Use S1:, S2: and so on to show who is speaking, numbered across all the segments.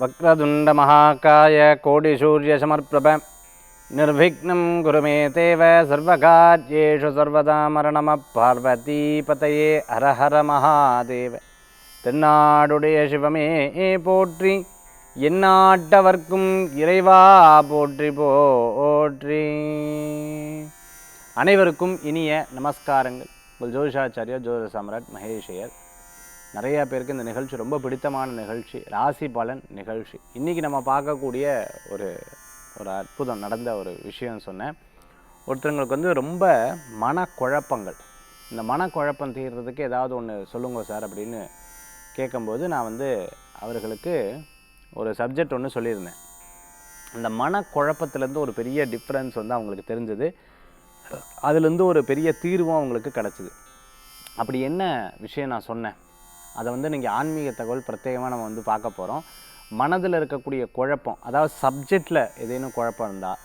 S1: वक्रतुंड महाकाय कोटिसूर्यसमर्प्रभ निर्विघ्नं कुरु मे देव सर्वकार्येषु सर्वदा मरणमः पार्वतीपतये हर हर महादेव தென்னாடுடைய சிவமே போற்றி எந்நாட்டவர்க்கும் இறைவா போற்றி போற்றி. அனைவருக்கும் இனிய நமஸ்காரங்கள். உங்கள் ஜோதிஷாச்சாரியா ஜோதிட சாம்ராட் மகேஷையர். நிறையா பேருக்கு இந்த நிகழ்ச்சி ரொம்ப பிடித்தமான நிகழ்ச்சி, ராசி பலன் நிகழ்ச்சி. இன்றைக்கி நம்ம பார்க்கக்கூடிய ஒரு அற்புதம் நடந்த ஒரு விஷயம் சொன்னேன். ஒருத்தங்களுக்கு ரொம்ப மனக்குழப்பங்கள். இந்த மனக்குழப்பம் தீர்றதுக்கு ஏதாவது ஒன்று சொல்லுங்க சார் அப்படின்னு கேட்கும்போது நான் அவர்களுக்கு ஒரு சப்ஜெக்ட் ஒன்று சொல்லியிருந்தேன். இந்த மனக்குழப்பத்துலேருந்து ஒரு பெரிய டிஃப்ரென்ஸ் அவங்களுக்கு தெரிஞ்சது. அதுலேருந்து ஒரு பெரிய தீர்வும் அவங்களுக்கு கிடச்சிது. அப்படி என்ன விஷயம் நான் சொன்னேன், அதை நீங்கள் ஆன்மீக தகவல் பிரத்யேகமாக நம்ம பார்க்க போகிறோம். மனதில் இருக்கக்கூடிய குழப்பம், அதாவது சப்ஜெக்டில் ஏதேனும் குழப்பம் இருந்தால்,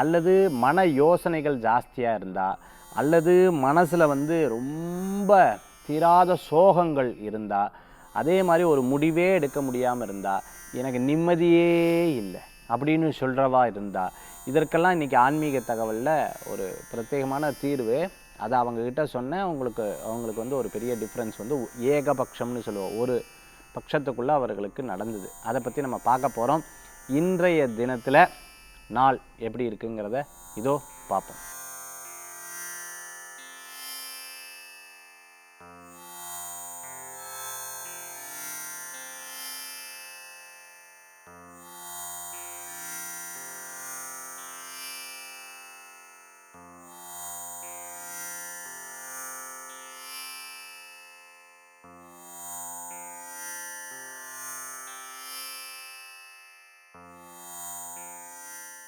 S1: அல்லது மன யோசனைகள் ஜாஸ்தியாக இருந்தால், அல்லது மனசில் ரொம்ப தீராத சோகங்கள் இருந்தால், அதே மாதிரி ஒரு முடிவே எடுக்க முடியாமல் இருந்தால், எனக்கு நிம்மதியே இல்லை அப்படின்னு சொல்கிறவா இருந்தால், இதற்கெல்லாம் இன்றைக்கி ஆன்மீக தகவலில் ஒரு பிரத்யேகமான தீர்வு. அதை அவங்கக்கிட்ட சொன்னேன். அவங்களுக்கு ஒரு பெரிய டிஃப்ரென்ஸ் ஏகபக்ஷம்னு சொல்லுவோம், ஒரு பட்சத்துக்குள்ளே அவர்களுக்கு நடந்தது. அதை பற்றி நம்ம பார்க்க போகிறோம். இன்றைய தினத்தில் நாள் எப்படி இருக்குங்கிறத இதோ பார்ப்போம்.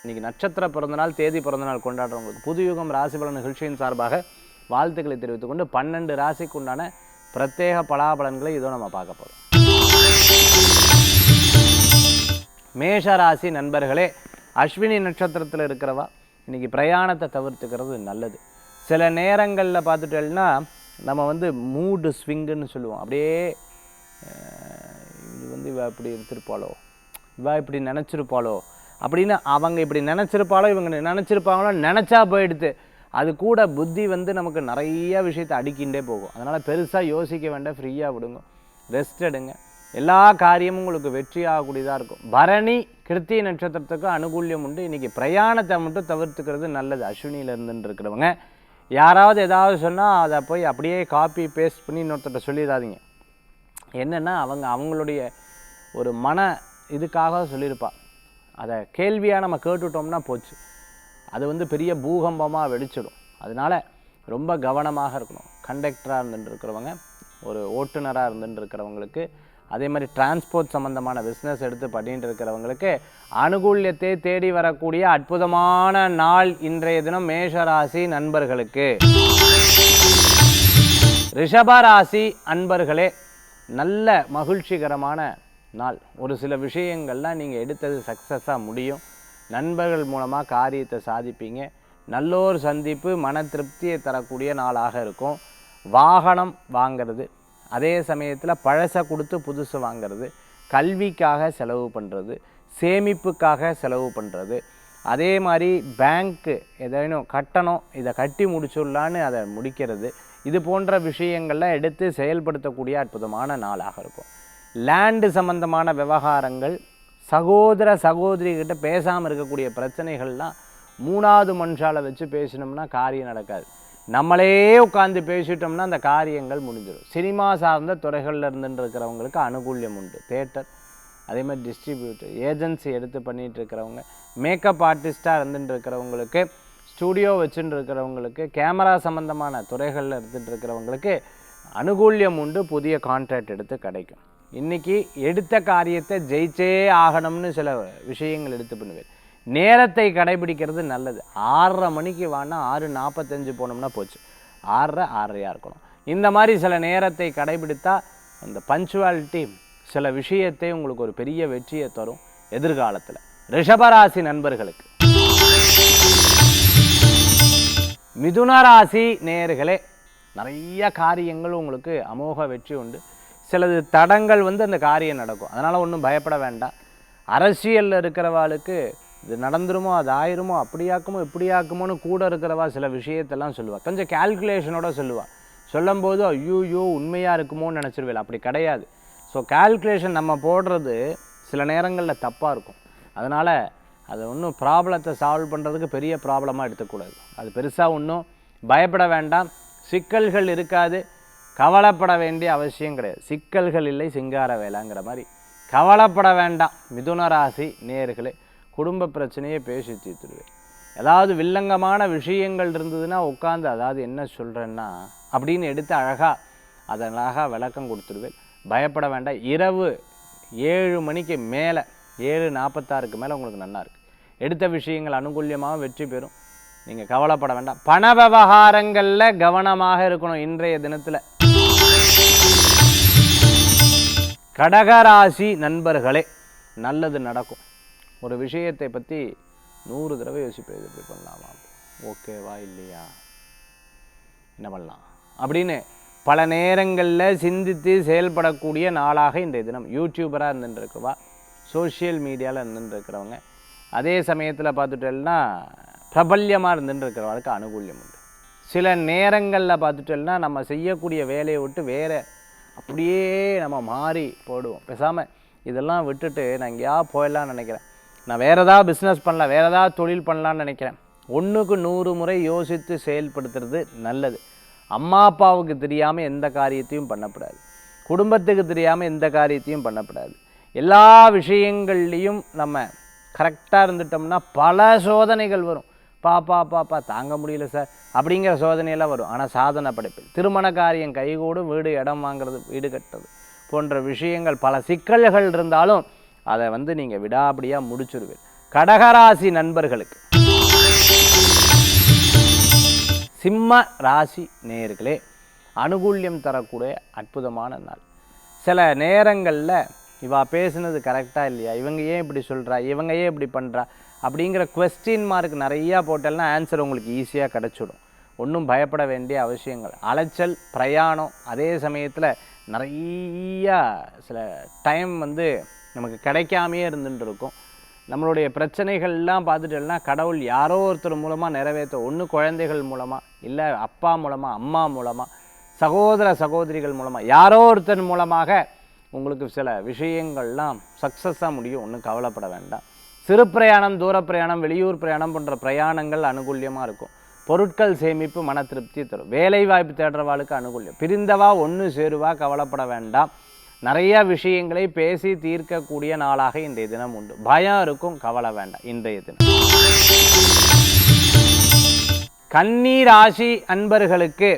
S1: இன்றைக்கி நட்சத்திர பிறந்தநாள், தேதி பிறந்தநாள் கொண்டாடுறவங்களுக்கு புதுயுகம் ராசி பலன் நிகழ்ச்சியின் சார்பாக வாழ்த்துக்களை தெரிவித்துக் கொண்டு 12 ராசிக்கு உண்டான பிரத்யேக பலாபலன்களை இதோ நம்ம பார்க்க போகிறோம். மேஷ ராசி நண்பர்களே, அஸ்வினி நட்சத்திரத்தில் இருக்கிறவா இன்றைக்கி பிரயாணத்தை தவிர்த்துக்கிறது நல்லது. சில நேரங்களில் பார்த்துட்டேன்னா நம்ம மூடு ஸ்விங்குன்னு சொல்லுவோம். அப்படியே இது இவ இப்படி எடுத்திருப்பாளோ, இவ இப்படி நினச்சிருப்பாளோ அப்படின்னு அவங்க இப்படி நினச்சிருப்பாளோ, இவங்க நினச்சிருப்பாங்களோ, நினச்சா போயிடுது. அது கூட புத்தி நமக்கு நிறைய விஷயத்தை அடிக்கின்றே போகும். அதனால் பெருசாக யோசிக்க வேண்டாம், ஃப்ரீயாக விடுங்க, ரெஸ்ட் எடுங்க. எல்லா காரியமும் உங்களுக்கு வெற்றி ஆகக்கூடியதாக இருக்கும். பரணி கிருத்திகை நட்சத்திரத்துக்கு அனுகூல்யம் உண்டு. இன்றைக்கி பிரயாணத்தை மட்டும் தவிர்த்துக்கிறது நல்லது. அஸ்வினியில் இருந்துன்னு இருக்கிறவங்க யாராவது ஏதாவது சொன்னால் அதை போய் அப்படியே காப்பி பேஸ்ட் பண்ணி இன்னொருத்தர்கிட்ட சொல்லிடாதீங்க. என்னென்னா அவங்களுடைய ஒரு மன இதுக்காக சொல்லியிருப்பா, அதை கேள்வியாக நம்ம கேட்டுவிட்டோம்னா போச்சு, அது பெரிய பூகம்பமாக வெடிச்சிடும். அதனால் ரொம்ப கவனமாக இருக்கணும். கண்டக்டராக இருந்துட்டுருக்கிறவங்க, ஒரு ஓட்டுநராக இருந்துட்டுருக்கிறவங்களுக்கு, அதே மாதிரி டிரான்ஸ்போர்ட் சம்மந்தமான பிஸ்னஸ் எடுத்து பண்ணிட்டு இருக்கிறவங்களுக்கு அனுகூல்யத்தை தேடி வரக்கூடிய அற்புதமான நாள் இன்றைய தினம் மேஷராசி நண்பர்களுக்கு. ரிஷபராசி அன்பர்களே, நல்ல மகிழ்ச்சிகரமான நாள். ஒரு சில விஷயங்கள்லாம் நீங்கள் எடுத்தது சக்ஸஸாக முடியும். நண்பர்கள் மூலமாக காரியத்தை சாதிப்பீங்க. நல்லோர் சந்திப்பு மன திருப்தியை தரக்கூடிய நாளாக இருக்கும். வாகனம் வாங்கிறது, அதே சமயத்தில் பழசை கொடுத்து புதுசு வாங்கிறது, கல்விக்காக செலவு பண்ணுறது, சேமிப்புக்காக செலவு பண்ணுறது, அதே மாதிரி பேங்க்கு ஏதேனும் கட்டணம், இதை கட்டி முடிச்சுடலான்னு அதை முடிக்கிறது, இது போன்ற விஷயங்கள்லாம் எடுத்து செயல்படுத்தக்கூடிய அற்புதமான நாளாக இருக்கும். லேண்டு சம்பந்தமான விவகாரங்கள், சகோதர சகோதரிகிட்ட பேசாமல் இருக்கக்கூடிய பிரச்சனைகள்லாம் 3வது மனுஷால வச்சு பேசினோம்னா காரியம் நடக்காது. நம்மளே உட்காந்து பேசிட்டோம்னா அந்த காரியங்கள் முடிஞ்சிடும். சினிமா சார்ந்த துறைகளில் இருந்துட்டு இருக்கிறவங்களுக்கு அனுகூல்யம் உண்டு. தேட்டர், அதே மாதிரி டிஸ்ட்ரிபியூட்டர், ஏஜென்சி எடுத்து பண்ணிகிட்டு இருக்கிறவங்க, மேக்கப் ஆர்டிஸ்ட்டாக இருந்துட்டு இருக்கிறவங்களுக்கு, ஸ்டூடியோ வச்சுட்டு இருக்கிறவங்களுக்கு, கேமரா சம்மந்தமான துறைகளில் இருந்துட்டு இருக்கிறவங்களுக்கு அனுகூல்யம் உண்டு. புதிய கான்ட்ராக்ட் எடுத்து கிடைக்கும். இன்றைக்கி எடுத்த காரியத்தை ஜெயிச்சே ஆகணும்னு சில விஷயங்கள் எடுத்து பண்ணுவேன். நேரத்தை கடைபிடிக்கிறது நல்லது. 6:30 மணிக்கு வானா 6:45 போனோம்னா போச்சு. 6:30 இருக்கணும். இந்த மாதிரி சில நேரத்தை கடைபிடித்தா அந்த பஞ்சுவாலிட்டி சில விஷயத்தை உங்களுக்கு ஒரு பெரிய வெற்றியை தரும் எதிர்காலத்தில். ரிஷபராசி நண்பர்களுக்கு. மிதுனராசி நேயர்களே, நிறைய காரியங்கள் உங்களுக்கு அமோக வெற்றி உண்டு. சிலது தடங்கள் அந்த காரியம் நடக்கும். அதனால் ஒன்றும் பயப்பட வேண்டாம். அரசியலில் இருக்கிறவாளுக்கு இது நடந்துருமோ அது ஆயிருமோ அப்படியாக்குமோ இப்படியாக்குமோன்னு கூட இருக்கிறவா சில விஷயத்தெல்லாம் சொல்லுவாள். கொஞ்சம் கால்குலேஷனோட சொல்லுவாள். சொல்லும்போது ஐயோ உண்மையாக இருக்குமோன்னு நினச்சிருவேன். அப்படி கிடையாது. ஸோ கால்குலேஷன் நம்ம போடுறது சில நேரங்களில் தப்பாக இருக்கும். அதனால் அதை ஒன்றும் ப்ராப்ளத்தை சால்வ் பண்ணுறதுக்கு பெரிய ப்ராப்ளமாக எடுத்துக்கூடாது. அது பெருசாக ஒன்றும் பயப்பட வேண்டாம். சிக்கல்கள் இருக்காது, கவலைப்பட வேண்டிய அவசியம் கிடையாது. சிக்கல்கள் இல்லை சிங்கார வேலைங்கிற மாதிரி கவலைப்பட வேண்டாம். மிதுன ராசி நேயர்களே, குடும்ப பிரச்சனையை பேசி தீர்த்துடுவேன். ஏதாவது வில்லங்கமான விஷயங்கள் இருந்ததுன்னா உட்காந்து அதாவது என்ன சொல்கிறேன்னா அப்படின்னு எடுத்து அழகாக விளக்கம் கொடுத்துடுவேன். பயப்பட வேண்டாம். இரவு 7 மணிக்கு மேலே 7:46க்கு மேலே உங்களுக்கு நல்லா இருக்குது. எடுத்த விஷயங்கள் அனுகூல்யமாக வெற்றி பெறும். நீங்கள் கவலைப்பட வேண்டாம். பண விவகாரங்களில் கவனமாக இருக்கணும். இன்றைய தினத்தில் கடகராசி நண்பர்களே, நல்லது நடக்கும். ஒரு விஷயத்தை பற்றி 100 தடவை யோசிப்பேன். இது இப்படி பண்ணலாமா, ஓகேவா இல்லையா, என்ன பண்ணலாம் அப்படின்னு பல நேரங்களில் சிந்தித்து செயல்படக்கூடிய நாளாக இன்றைய தினம். யூடியூபராக இருந்துருக்கிறவா, சோஷியல் மீடியாவில் இருந்துருக்கிறவங்க, அதே சமயத்தில் பார்த்துட்டேன்னா பிரபல்யமாக இருந்துருக்கிறவங்களுக்கு அனுகூல்யம் உண்டு. சில நேரங்களில் பார்த்துட்டேன்னா நம்ம செய்யக்கூடிய வேலையை விட்டு வேறு அப்படியே நம்ம மாறி போடுவோம். பேசாமல் இதெல்லாம் விட்டுட்டு நான் எங்கேயாவது போயிடலான்னு நினைக்கிறேன், நான் வேறு ஏதாவது பிஸ்னஸ் பண்ணலாம், வேறு ஏதாவது தொழில் பண்ணலான்னு நினைக்கிறேன். 1க்கு 100 முறை யோசித்து செயல்படுத்துறது நல்லது. அம்மா அப்பாவுக்கு தெரியாமல் எந்த காரியத்தையும் பண்ணக்கூடாது. குடும்பத்துக்கு தெரியாமல் எந்த காரியத்தையும் பண்ணக்கூடாது. எல்லா விஷயங்கள்லேயும் நம்ம கரெக்டாக இருந்துட்டோம்னா பல சோதனைகள் வரும். பாப்பா தாங்க முடியல சார் அப்படிங்கிற சோதனையெல்லாம் வரும். ஆனால் சாதனை படைப்பில் திருமண காரியம் கைகூடு, வீடு இடம் வாங்கிறது, வீடு கட்டுறது போன்ற விஷயங்கள் பல சிக்கல்கள் இருந்தாலும் அதை நீங்கள் விடாபடியாக முடிச்சுடுவீர். கடகராசி நண்பர்களுக்கு, சிம்ம ராசி நேயர்களே, அனுகூல்யம் தரக்கூடிய அற்புதமான நாள். சில நேரங்களில் இவா பேசுனது கரெக்டாக இல்லையா, இவங்க ஏன் இப்படி சொல்கிறா, இவங்க ஏன் இப்படி பண்ணுறா அப்படிங்கிற குவெஸ்டின் மார்க் நிறையா போட்டேன்னா ஆன்சர் உங்களுக்கு ஈஸியாக கிடச்சிடும். ஒன்றும் பயப்பட வேண்டிய அவசியங்கள். அலைச்சல், பிரயாணம், அதே சமயத்தில் நிறையா சில டைம் நமக்கு கிடைக்காமையே இருந்துட்டு இருக்கும். நம்மளுடைய பிரச்சனைகள்லாம் பார்த்துட்டோம்னா கடவுள் யாரோ ஒருத்தர் மூலமாக நிறைவேற்ற, ஒன்று குழந்தைகள் மூலமாக, இல்லை அப்பா மூலமாக, அம்மா மூலமாக, சகோதர சகோதரிகள் மூலமாக, யாரோ ஒருத்தர் மூலமாக உங்களுக்கு சில விஷயங்கள்லாம் சக்ஸஸாக முடியும். ஒன்றும் கவலைப்பட வேண்டாம். சிறு பிரயாணம், தூர பிரயாணம், வெளியூர் பிரயாணம் போன்ற பிரயாணங்கள் அனுகூல்யமாக இருக்கும். பொருட்கள் சேமிப்பு மன திருப்தி தரும். வேலை வாய்ப்பு தேடுறவாளுக்கு அனுகூல்யம். பிரிந்தவா ஒன்று சேருவா, கவலைப்பட வேண்டாம். நிறைய விஷயங்களை பேசி தீர்க்கக்கூடிய நாளாக இன்றைய தினம் உண்டு. பயம் இருக்கும், கவலை வேண்டாம். இன்றைய தினம் கன்னி ராசி அன்பர்களுக்கு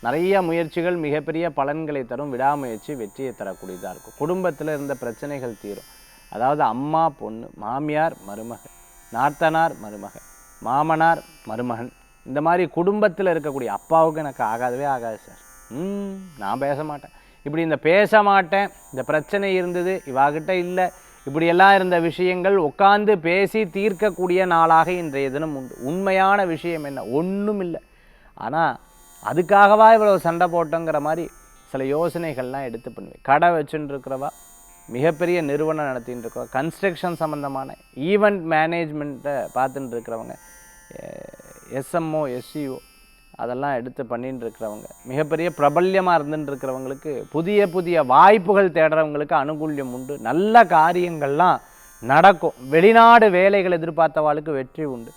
S1: நிறைய முயற்சிகள் மிகப்பெரிய பலன்களை தரும். விடாமுயற்சி வெற்றியை தரக்கூடியதாக இருக்கும். குடும்பத்தில் இருந்த பிரச்சனைகள் தீரும். அதாவது அம்மா பொண்ணு, மாமியார் மருமகன், நாத்தனார் மருமகன், மாமனார் மருமகன், இந்த மாதிரி குடும்பத்தில் இருக்கக்கூடிய அப்பாவுக்கு எனக்கு ஆகாதவே ஆகாது சார், நான் பேச மாட்டேன், இப்படி இந்த பேச மாட்டேன், இந்த பிரச்சனை இருந்தது இவாகிட்ட இல்லை, இப்படியெல்லாம் இருந்த விஷயங்கள் உட்காந்து பேசி தீர்க்கக்கூடிய நாளாக இன்றைய தினம் உண்டு. உண்மையான விஷயம் என்ன, ஒன்றும் இல்லை. ஆனால் அதுக்காகவா இவ்வளோ சண்டை போட்டோங்கிற மாதிரி சில யோசனைகள்லாம் எடுத்து பண்ணுவேன். கடை வச்சுட்டு இருக்கிறவா, மிகப்பெரிய நிறுவனம் நடத்தின்னு இருக்கிறவா, கன்ஸ்ட்ரக்ஷன் சம்மந்தமான ஈவெண்ட் மேனேஜ்மெண்ட்டை பார்த்துட்டு இருக்கிறவங்க, எஸ்எம்ஓ எஸ்சிஓ அதெல்லாம் எடுத்து பண்ணிட்டு இருக்கிறவங்க, மிகப்பெரிய பிரபல்யமாக இருந்துட்டு இருக்கிறவங்களுக்கு, புதிய புதிய வாய்ப்புகள் தேடுறவங்களுக்கு அனுகூல்யம் உண்டு. நல்ல காரியங்கள்லாம் நடக்கும். வெளிநாடு வேலைகள் எதிர்பார்த்தவாளுக்கு வெற்றி உண்டு.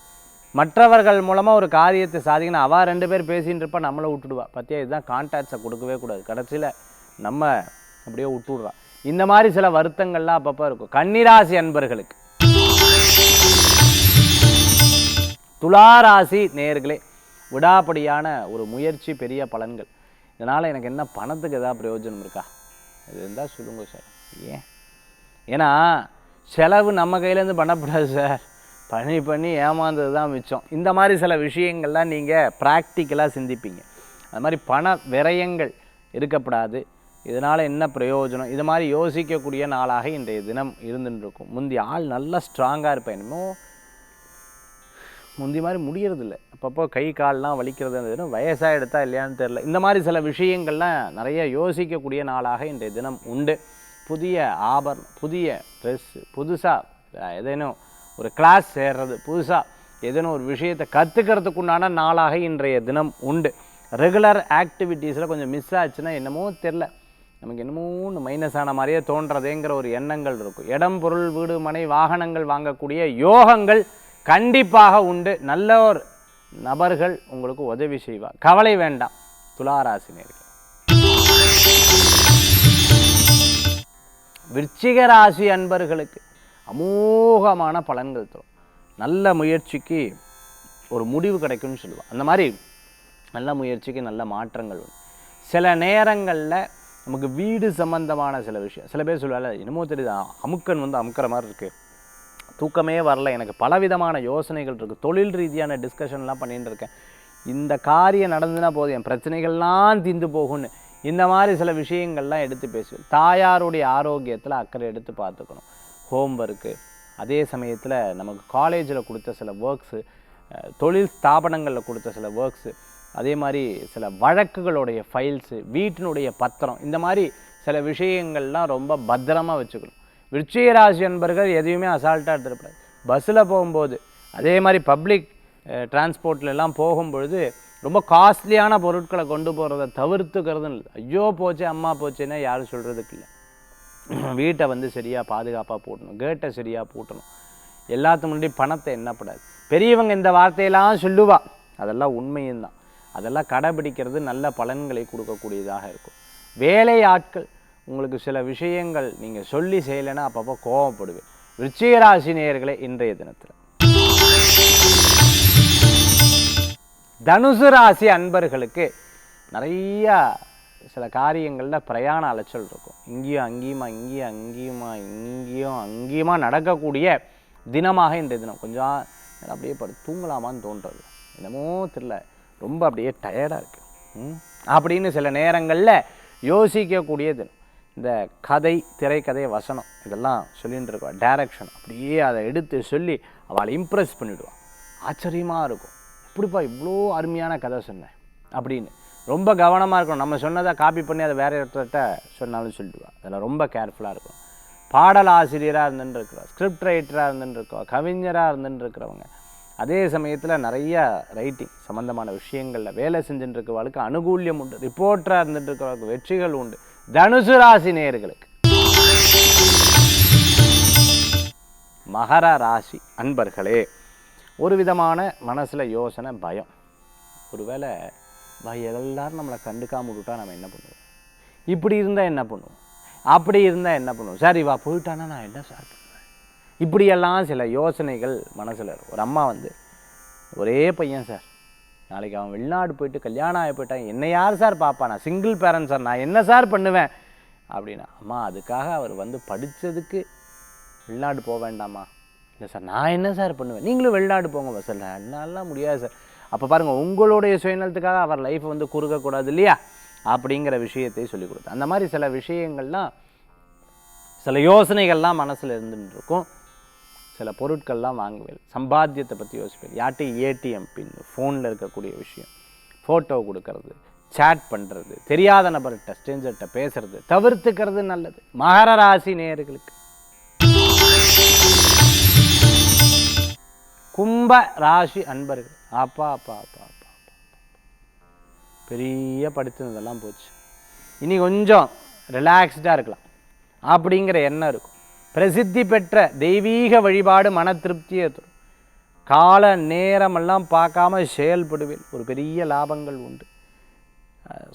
S1: மற்றவர்கள் மூலமாக ஒரு காரியத்தை சாதிக்கணும். அவள் 2 பேர் பேசின்னு இருப்பா, நம்மளை விட்டுடுவா. பற்றியா இதுதான் கான்டாக்ட்ஸை கொடுக்கவே கூடாது. கடைசியில் நம்ம அப்படியே விட்டுடுறா. இந்த மாதிரி சில வருத்தங்கள்லாம் அப்பப்போ இருக்கும். கன்னிராசி அன்பர்களுக்கு, துளாராசி நேயர்களே, விடாப்படியான ஒரு முயற்சி, பெரிய பலன்கள். இதனால் எனக்கு என்ன பணத்துக்கு எதாவது பிரயோஜனம் இருக்கா, இது இருந்தால் சொல்லுங்க சார். ஏன்னா செலவு நம்ம கையிலேருந்து பண்ணக்கூடாது சார், பண்ணி ஏமாந்தது தான் மிச்சம். இந்த மாதிரி சில விஷயங்கள்லாம் நீங்கள் ப்ராக்டிக்கலாக சிந்திப்பீங்க. அது மாதிரி பண விரயங்கள் இருக்கப்படாது. இதனால் என்ன பிரயோஜனம், இது மாதிரி யோசிக்கக்கூடிய நாளாக இன்றைய தினம் இருந்துருக்கும். முந்தி ஆள் நல்லா ஸ்ட்ராங்காக இருப்பேன், இன்னும் முந்தி மாதிரி முடியறதில்ல. அப்பப்போ கை கால்லாம் வலிக்கிறது, வயசாக எடுத்தா இல்லையான்னு தெரில. இந்த மாதிரி சில விஷயங்கள்லாம் நிறைய யோசிக்கக்கூடிய நாளாக இன்றைய தினம் உண்டு. புதிய ஆபரணம், புதிய ட்ரெஸ்ஸு, புதுசாக ஏதேனும் ஒரு கிளாஸ் சேர்றது, புதுசாக ஏதேனும் ஒரு விஷயத்தை கற்றுக்கிறதுக்குண்டான நாளாக இன்றைய தினம் உண்டு. ரெகுலர் ஆக்டிவிட்டீஸில் கொஞ்சம் மிஸ் ஆச்சுன்னா என்னமோ தெரில, நமக்கு என்னமோ ஒன்று மைனஸ் ஆன மாதிரியே தோன்றதேங்கிற ஒரு எண்ணங்கள் இருக்கும். இடம், பொருள், வீடு, மனை, வாகனங்கள் வாங்கக்கூடிய யோகங்கள் கண்டிப்பாக உண்டு. நல்ல ஒரு நபர்கள் உங்களுக்கு உதவி செய்வார். கவலை வேண்டாம். துளாராசி நேயர்களே. விருச்சிக ராசி அன்பர்களுக்கு அமோகமான பலன்கள் தரும். நல்ல முயற்சிக்கு ஒரு முடிவு கிடைக்கும்னு சொல்லுவாள். அந்த மாதிரி நல்ல முயற்சிக்கு நல்ல மாற்றங்கள் உண்டு. சில நேரங்களில் நமக்கு வீடு சம்பந்தமான சில விஷயம், சில பேர் சொல்லுவாங்க என்னமோ தெரியுது அமுக்கன் வந்து அமுக்கிற மாதிரி இருக்குது, தூக்கமே வரல, எனக்கு பலவிதமான யோசனைகள் இருக்குது, தொழில் ரீதியான டிஸ்கஷன்லாம் பண்ணிட்டு இருக்கேன், இந்த காரியம் நடந்துன்னா போதும் என் பிரச்சனைகள்லாம் தீர்ந்து போகும்னு இந்த மாதிரி சில விஷயங்கள்லாம் எடுத்து பேசுவேன். தாயாருடைய ஆரோக்கியத்தில் அக்கறை எடுத்து பார்த்துக்கணும். ஹோம்ஒர்க்கு, அதே சமயத்தில் நமக்கு காலேஜில் கொடுத்த சில ஒர்க்ஸு, தொழில் ஸ்தாபனங்களில் கொடுத்த சில ஒர்க்ஸு, அதே மாதிரி சில வழக்குகளுடைய ஃபைல்ஸு, வீட்டினுடைய பத்திரம், இந்த மாதிரி சில விஷயங்கள்லாம் ரொம்ப பத்திரமாக வச்சுக்கணும். விருச்சிக ராசி அன்பர்கள் எதையுமே அசால்ட்டாக எடுத்துருப்பாரு. பஸ்ஸில் போகும்போது, அதே மாதிரி பப்ளிக் டிரான்ஸ்போர்ட்லலாம் போகும்பொழுது ரொம்ப காஸ்ட்லியான பொருட்களை கொண்டு போகிறத தவிர்த்துக்கிறது இல்லை. ஐயோ போச்சு அம்மா போச்சுன்னா யாரும் சொல்கிறதுக்கு இல்லை. வீட்டை வந்து சரியாக பாதுகாப்பாக போட்டணும், கேட்டை சரியாக பூட்டணும், எல்லாத்து முன்னாடி பணத்தை எண்ணப்படாது. பெரியவங்க இந்த வார்த்தையெல்லாம் சொல்லுவா, அதெல்லாம் உண்மையும் தான். அதெல்லாம் கடைபிடிக்கிறது நல்ல பலன்களை கொடுக்கக்கூடியதாக இருக்கும். வேலை ஆட்கள் உங்களுக்கு சில விஷயங்கள் நீங்கள் சொல்லி செய்யலைன்னா அப்பப்போ கோபப்படுவேன். விருச்சிக ராசி நேயர்களே, இன்றைய தினத்தில் தனுசு ராசி அன்பர்களுக்கு நிறையா சில காரியங்களில் பிரயாண அலைச்சல் இருக்கும். இங்கேயும் அங்கேயுமா நடக்கக்கூடிய தினமாக இன்றைய தினம். கொஞ்சம் அப்படியே தூங்கலாமான்னு தோன்றது, என்னமோ தெரியல, ரொம்ப அப்படியே டயர்டாக இருக்குது அப்படின்னு சில நேரங்களில் யோசிக்கக்கூடிய தினம். இந்த கதை, திரைக்கதை, வசனம் இதெல்லாம் சொல்லிகிட்டு இருக்கா, டைரக்ஷன் அப்படியே அதை எடுத்து சொல்லி அவளை இம்ப்ரெஸ் பண்ணிவிடுவாள். ஆச்சரியமாக இருக்கும், எப்படிப்பா இவ்வளோ அருமையான கதை சொன்னேன் அப்படின்னு. ரொம்ப கவனமாக இருக்கணும். நம்ம சொன்னதை காப்பி பண்ணி அதை வேறு இடத்துக்கிட்ட சொன்னாலும் சொல்லிடுவா. அதில் ரொம்ப கேர்ஃபுல்லாக இருக்கும். பாடல் ஆசிரியராக இருந்துருக்கிறோம், ஸ்கிரிப்ட் ரைட்டராக இருந்துருக்கோம், கவிஞராக இருந்துருக்கிறவங்க, அதே சமயத்தில் நிறைய ரைட்டிங் சம்மந்தமான விஷயங்களில் வேலை செஞ்சுட்டு இருக்கிறவர்களுக்கு அனுகூல்யம் உண்டு. ரிப்போர்ட்டராக இருந்துட்டு இருக்கிறவங்களுக்கு வெற்றிகள் உண்டு. தனுசு ராசி நேயர்களுக்கு. மகர ராசி அன்பர்களே, ஒரு விதமான மனசில் யோசனை, பயம். ஒருவேளை எல்லாரும் நம்மளை கண்டுக்காம விட்டுட்டா நம்ம என்ன பண்ணுவோம், இப்படி இருந்தால் என்ன பண்ணுவோம், அப்படி இருந்தால் என்ன பண்ணுவோம், சரி வா போயிட்டானா நான் என்ன சார் பண்ணுவேன், இப்படியெல்லாம் சில யோசனைகள் மனசில் இருக்கும். ஒரு அம்மா வந்து, ஒரே பையன் சார், நாளைக்கு அவன் வெளிநாடு போயிட்டு கல்யாணம் ஆகி போயிட்டான், என்னை யார் சார் பார்ப்பா, நான் சிங்கிள் பேரண்ட் சார், நான் என்ன சார் பண்ணுவேன் அப்படின்னா, அம்மா அதுக்காக அவர் வந்து படித்ததுக்கு வெளிநாடு போக வேண்டாமா, இல்லை சார் நான் என்ன சார் பண்ணுவேன், நீங்களும் வெளிநாடு போங்க சார், என்னாலாம் முடியாது சார். அப்போ பாருங்கள், உங்களுடைய சுயநலத்துக்காக அவர் லைஃப்பை வந்து குறுக்கக்கூடாது இல்லையா, அப்படிங்கிற விஷயத்தை சொல்லிக் கொடுத்து, அந்த மாதிரி சில விஷயங்கள்லாம், சில யோசனைகள்லாம் மனசில் இருந்துட்டு இருக்கும். சில பொருட்கள்லாம் வாங்குவேன், சம்பாத்தியத்தை பற்றி யோசிப்பேன், யார்கிட்டையும் ஏடிஎம் பின், ஃபோனில் இருக்கக்கூடிய விஷயம், ஃபோட்டோ கொடுக்கறது, சேட் பண்ணுறது, தெரியாத நபர்கிட்ட ஸ்ட்ரேஞ்சர்கிட்ட பேசுறது தவிர்த்துக்கிறது நல்லது. மகர ராசி நேயர்களுக்கு. கும்ப ராசி அன்பர்கள், அப்பா அப்பா அப்பா அப்பா பெரிய படித்ததெல்லாம் போச்சு, இனி கொஞ்சம் ரிலாக்ஸ்டாக இருக்கலாம் அப்படிங்கிற எண்ணம் இருக்கும். பிரசித்தி பெற்ற தெய்வீக வழிபாடு மன திருப்தியை தரும். கால நேரமெல்லாம் பார்க்காம செயல்படுவேன், ஒரு பெரிய லாபங்கள் உண்டு.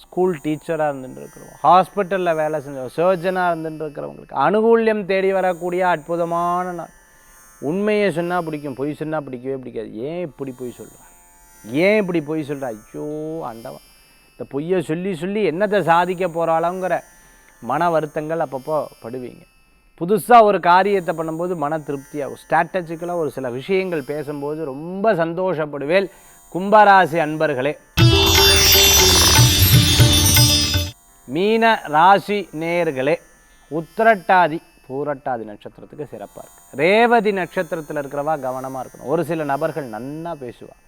S1: ஸ்கூல் டீச்சராக இருந்துட்டு இருக்கிறவங்க, ஹாஸ்பிட்டலில் வேலை செஞ்ச சர்ஜனாக இருந்துட்டு இருக்கிறவங்களுக்கு அனுகூல்யம் தேடி வரக்கூடிய அற்புதமான நாள். உண்மையை சொன்னால் பிடிக்கும், பொய் சொன்னால் பிடிக்கவே பிடிக்காது. ஏன் இப்படி பொய் சொல்கிறா, ஏன் இப்படி பொய் சொல்கிறா, ஐயோ ஆண்டவன், இந்த பொய்யை சொல்லி சொல்லி என்னத்தை சாதிக்க போகிறாளோங்கிற மன வருத்தங்கள் அப்பப்போ படுவீங்க. புதுசாக ஒரு காரியத்தை பண்ணும்போது மன திருப்தியாகும். ஸ்ட்ராட்டஜிக்கலாக ஒரு சில விஷயங்கள் பேசும்போது ரொம்ப சந்தோஷப்படுவேன். கும்பராசி அன்பர்களே. மீன ராசி நேயர்களே, உத்திரட்டாதி பூரட்டாதி நட்சத்திரத்துக்கு சிறப்பாக இருக்குது. ரேவதி நட்சத்திரத்தில் இருக்கிறவா கவனமாக இருக்கணும். ஒரு சில நபர்கள் நன்னா பேசுவாள்,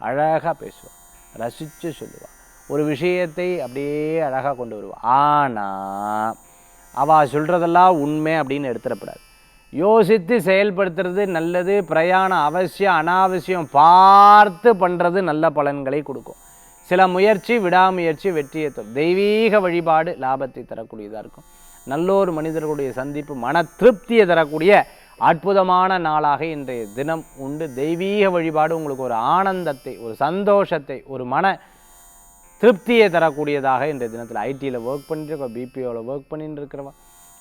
S1: அழகாக பேசுவாள், ரசித்து சொல்லுவாள், ஒரு விஷயத்தை அப்படியே அழகாக கொண்டு வருவாள். ஆனால் அவள் சொல்கிறதெல்லாம் உண்மை அப்படின்னு எடுத்துடக்கூடாது. யோசித்து செயல்படுத்துறது நல்லது. பிரயாணம் அவசியம் அனாவசியம் பார்த்து பண்ணுறது நல்ல பலன்களை கொடுக்கும். சில முயற்சி விடாமுயற்சி வெற்றியை தரும். தெய்வீக வழிபாடு லாபத்தை தரக்கூடியதாக இருக்கும். நல்லோர் மனிதர்களுடைய சந்திப்பு மன திருப்தியை தரக்கூடிய அற்புதமான நாளாக இன்றைய தினம் உண்டு. தெய்வீக வழிபாடு உங்களுக்கு ஒரு ஆனந்தத்தை, ஒரு சந்தோஷத்தை, ஒரு மன திருப்தியை தரக்கூடியதாக இன்றைய தினத்தில் ஐடியில் ஒர்க் பண்ணிட்டு இருக்கோம், பிபிஓவில் ஒர்க் பண்ணிட்டு இருக்கிறவா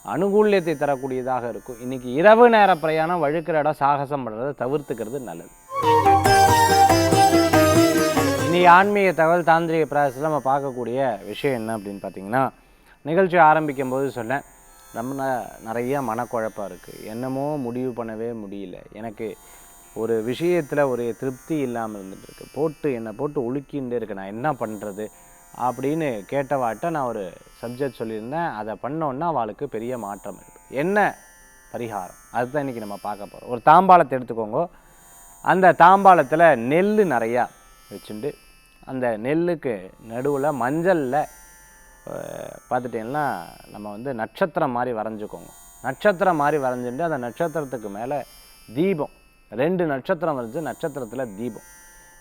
S1: அனுகூல்யத்தை தரக்கூடியதாக இருக்கும். இன்றைக்கி இரவு நேர பிரயாணம் வழுக்கிற இடம் சாகசம் பண்ணுறதை தவிர்த்துக்கிறது நல்லது. இனி ஆன்மீக தகவல் தாந்திரிக பிராயசத்தில் நம்ம பார்க்கக்கூடிய விஷயம் என்ன அப்படின்னு பார்த்தீங்கன்னா, நிகழ்ச்சி ஆரம்பிக்கும் போது சொன்னேன், நம்ம நிறைய மனக்குழப்பம் இருக்குது, என்னமோ முடிவு பண்ணவே முடியல, எனக்கு ஒரு விஷயத்தில் ஒரு திருப்தி இல்லாமல் இருந்துகிட்ருக்கு, என்னை போட்டு உலுக்கின்றே இருக்கு, நான் என்ன பண்ணுறது அப்படின்னு கேட்டவாட்ட நான் ஒரு சப்ஜெக்ட் சொல்லியிருந்தேன். அதை பண்ணோன்னா அவளுக்கு பெரிய மாற்றம் இருக்குது. என்ன பரிகாரம் அதுதான் இன்றைக்கி நம்ம பார்க்க போகிறோம். ஒரு தாம்பாளத்தை எடுத்துக்கோங்க. அந்த தாம்பாளத்தில் நெல் நிறையா வச்சுட்டு அந்த நெல்லுக்கு நடுவில் மஞ்சளில் பார்த்துட்டிங்கன்னா நம்ம வந்து நட்சத்திரம் மாதிரி வரைஞ்சிக்கோங்க. நட்சத்திரம் மாதிரி வரைஞ்சிட்டு அந்த நட்சத்திரத்துக்கு மேலே தீபம், 2 நட்சத்திரம் வரைஞ்சி நட்சத்திரத்தில் தீபம்,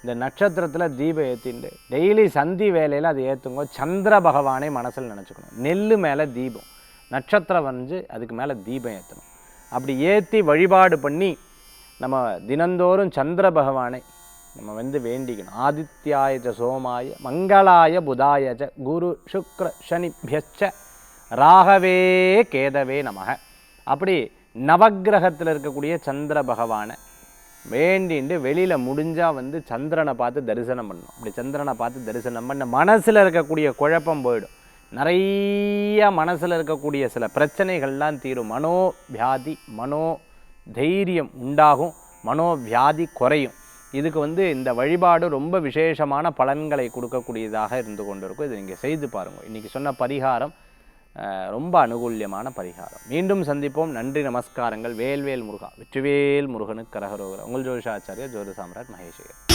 S1: இந்த நட்சத்திரத்தில் தீபம் ஏற்றிண்டு டெய்லி சந்தி வேலையில் அது ஏற்றுங்க. சந்திர பகவானை மனசில் நினச்சிக்கணும். நெல் மேலே தீபம், நட்சத்திரம் வரைஞ்சி அதுக்கு மேலே தீபம் ஏற்றணும். அப்படி ஏற்றி வழிபாடு பண்ணி நம்ம தினந்தோறும் சந்திர பகவானை நம்ம வந்து வேண்டிக்கணும். ஆதித்யாய சோமாய மங்களாய புதாயச்ச குரு சுக்ர சனிபியச்ச ராகவே கேதவே நமக. அப்படி நவக்கிரகத்தில் இருக்கக்கூடிய சந்திர பகவானை வேண்டிண்டு வெளியில் முடிஞ்சால் வந்து சந்திரனை பார்த்து தரிசனம் பண்ணணும். அப்படி சந்திரனை பார்த்து தரிசனம் பண்ண மனசில் இருக்கக்கூடிய குழப்பம் போயிடும். நிறைய மனசில் இருக்கக்கூடிய சில பிரச்சனைகள்லாம் தீரும். மனோவியாதி மனோ தைரியம் உண்டாகும், மனோவியாதி குறையும். இதுக்கு வந்து இந்த வழிபாடு ரொம்ப விசேஷமான பலன்களை கொடுக்கக்கூடியதாக இருந்து கொண்டு இருக்கும். இதை நீங்கள் செய்து பாருங்கள். இன்றைக்கி சொன்ன பரிகாரம் ரொம்ப அனுகூல்யமான பரிகாரம். மீண்டும் சந்திப்போம். நன்றி, நமஸ்காரங்கள். வேல்வேல் முருகா, வெற்றிவேல் முருகனுக்கு கரகரோகரா. உங்கள் ஜோதிஷாச்சாரியா ஜோதி சாம்ராட் மகேஷ்.